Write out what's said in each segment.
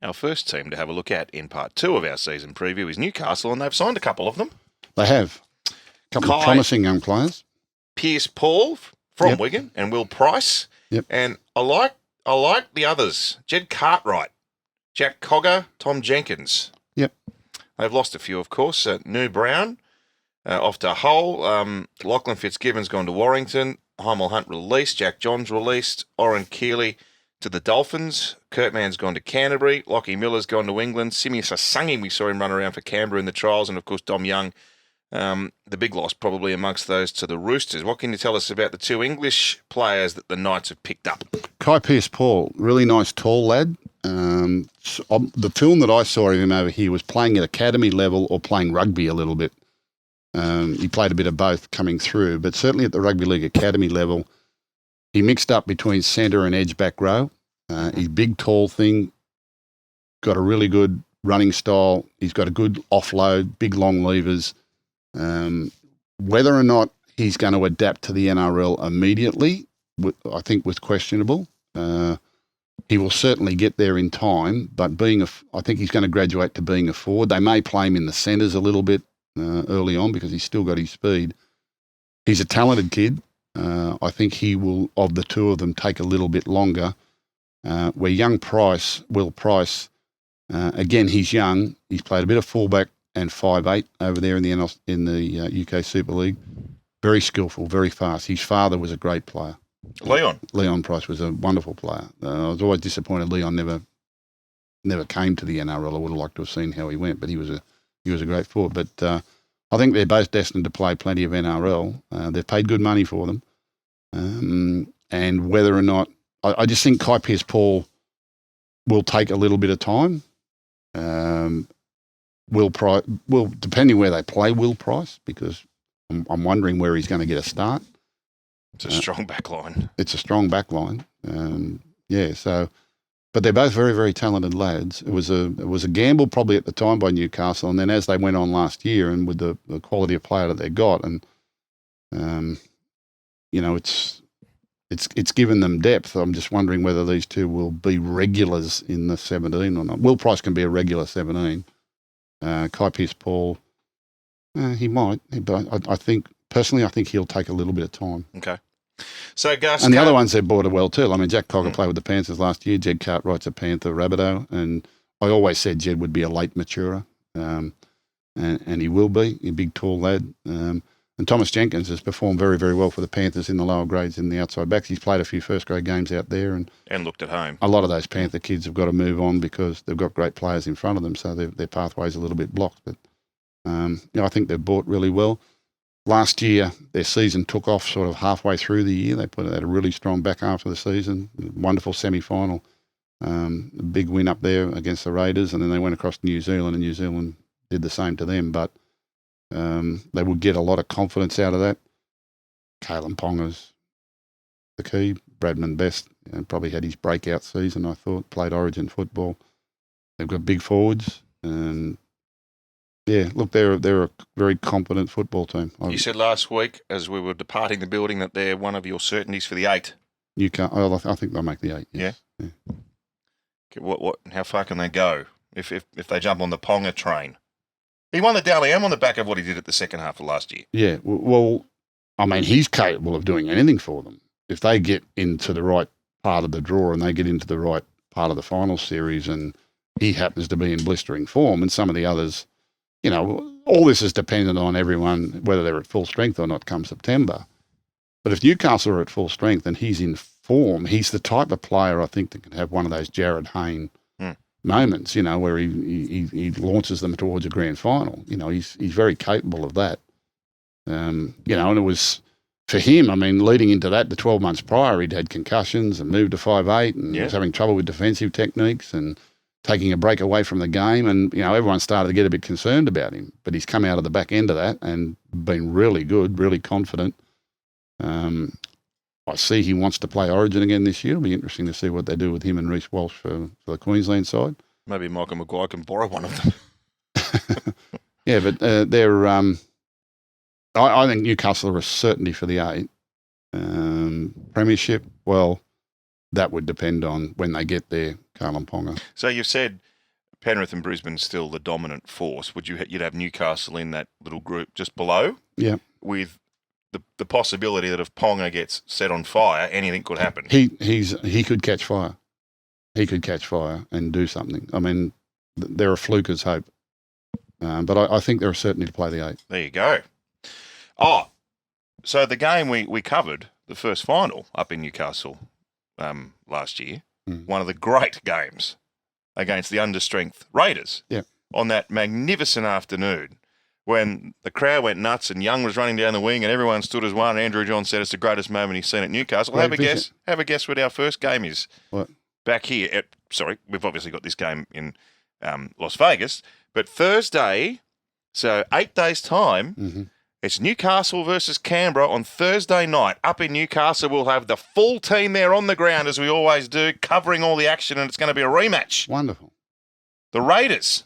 Our first team to have a look at in part 2 of our season preview is Newcastle, and they've signed a couple of them. They have. A couple of promising young players. Pierce Paul from Wigan and Will Price. Yep. And I like the others. Jed Cartwright, Jack Cogger, Tom Jenkins. Yep. They've lost a few, of course. New Brown off to Hull. Lachlan Fitzgibbon's gone to Warrington. Hymel Hunt released. Jack Johns released. Oren Keeley to the Dolphins. Kurtman's gone to Canterbury. Lockie Miller's gone to England. Simi Sasangi, we saw him run around for Canberra in the trials. And, of course, Dom Young, the big loss probably amongst those to the Roosters. What can you tell us about the two English players that the Knights have picked up? Kai Pearce-Paul, really nice tall lad. The film that I saw of him over here was playing at academy level or playing rugby a little bit. He played a bit of both coming through, but certainly at the Rugby League academy level, he mixed up between centre and edge back row. He's big, tall thing, got a really good running style. He's got a good offload, big, long levers. Whether or not he's going to adapt to the NRL immediately, I think was questionable. He will certainly get there in time, but I think he's going to graduate to being a forward. They may play him in the centres a little bit early on because he's still got his speed. He's a talented kid. I think he will, of the two of them, take a little bit longer. Where young Will Price, again, he's young. He's played a bit of fullback and 5'8" over there in the UK Super League. Very skillful, very fast. His father was a great player. Leon Price was a wonderful player. I was always disappointed Leon never came to the NRL. I would have liked to have seen how he went, but he was a great forward. But I think they're both destined to play plenty of NRL. They've paid good money for them. And whether or not, I just think Kai Pearce-Paul will take a little bit of time. Will Price, depending where they play Will Price, because I'm wondering where he's going to get a start. It's a strong back line. It's a strong back line. But they're both very, very talented lads. It was a gamble probably at the time by Newcastle, and then as they went on last year and with the quality of player that they got, and it's given them depth. I'm just wondering whether these two will be regulars in the 17 or not. Will Price can be a regular 17. Kai Pearce-Paul, he might, but I think personally he'll take a little bit of time. Okay. So, Gus, and the other ones they've bought well too. I mean, Jack Cogger played with the Panthers last year. Jed Cartwright's a Panther, Rabbitoh, and I always said Jed would be a late maturer, and he will be. A big, tall lad. And Thomas Jenkins has performed very, very well for the Panthers in the lower grades in the outside backs. He's played a few first-grade games out there. And looked at home. A lot of those Panther kids have got to move on because they've got great players in front of them, so their pathway's a little bit blocked. But I think they've bought really well. Last year, their season took off sort of halfway through the year. They had a really strong back half of the season, wonderful semi-final, a big win up there against the Raiders, and then they went across to New Zealand, and New Zealand did the same to them. But they would get a lot of confidence out of that. Kalen Ponga's the key. Bradman Best probably had his breakout season, I thought, played Origin football. They've got big forwards, and look, they're a very competent football team. You said last week, as we were departing the building, that they're one of your certainties for the 8. I think they'll make the 8. Yes. Yeah. Okay, how far can they go if they jump on the Ponga train? He won the Dally M on the back of what he did at the second half of last year. Yeah, well, I mean, he's capable of doing anything for them. If they get into the right part of the draw and they get into the right part of the final series and he happens to be in blistering form and some of the others, all this is dependent on everyone, whether they're at full strength or not come September. But if Newcastle are at full strength and he's in form, he's the type of player I think that can have one of those Jared Hayne moments, where he launches them towards a grand final. He's very capable of that. And it was for him, I mean, leading into that, the 12 months prior, he'd had concussions and moved to 5'8" and was having trouble with defensive techniques and taking a break away from the game. And, everyone started to get a bit concerned about him. But he's come out of the back end of that and been really good, really confident. I see he wants to play Origin again this year. It'll be interesting to see what they do with him and Reece Walsh for the Queensland side. Maybe Michael Maguire can borrow one of them. Yeah, but they're I think Newcastle are a certainty for the 8. Premiership, well, that would depend on when they get there, Kalen Ponga. So you've said Penrith and Brisbane still the dominant force. You'd have Newcastle in that little group just below, Yeah. with the possibility that if Ponga gets set on fire, anything could happen. He could catch fire. He could catch fire and do something. I mean, they're a fluker's hope. But I think they're certainly to play the 8. There you go. Oh, so the game we covered, the first final up in Newcastle last year, one of the great games against the understrength Raiders. Yeah. On that magnificent afternoon when the crowd went nuts and Young was running down the wing and everyone stood as one. Andrew John said it's the greatest moment he's seen at Newcastle. Have a guess. Have a guess what our first game is. What? Back here. We've obviously got this game in Las Vegas, but Thursday, so 8 days' time, it's Newcastle versus Canberra on Thursday night. Up in Newcastle, we'll have the full team there on the ground, as we always do, covering all the action, and it's going to be a rematch. Wonderful. The Raiders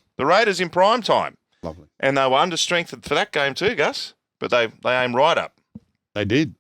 in prime time. Lovely. And they were understrengthened for that game too, Gus, but they aimed right up. They did.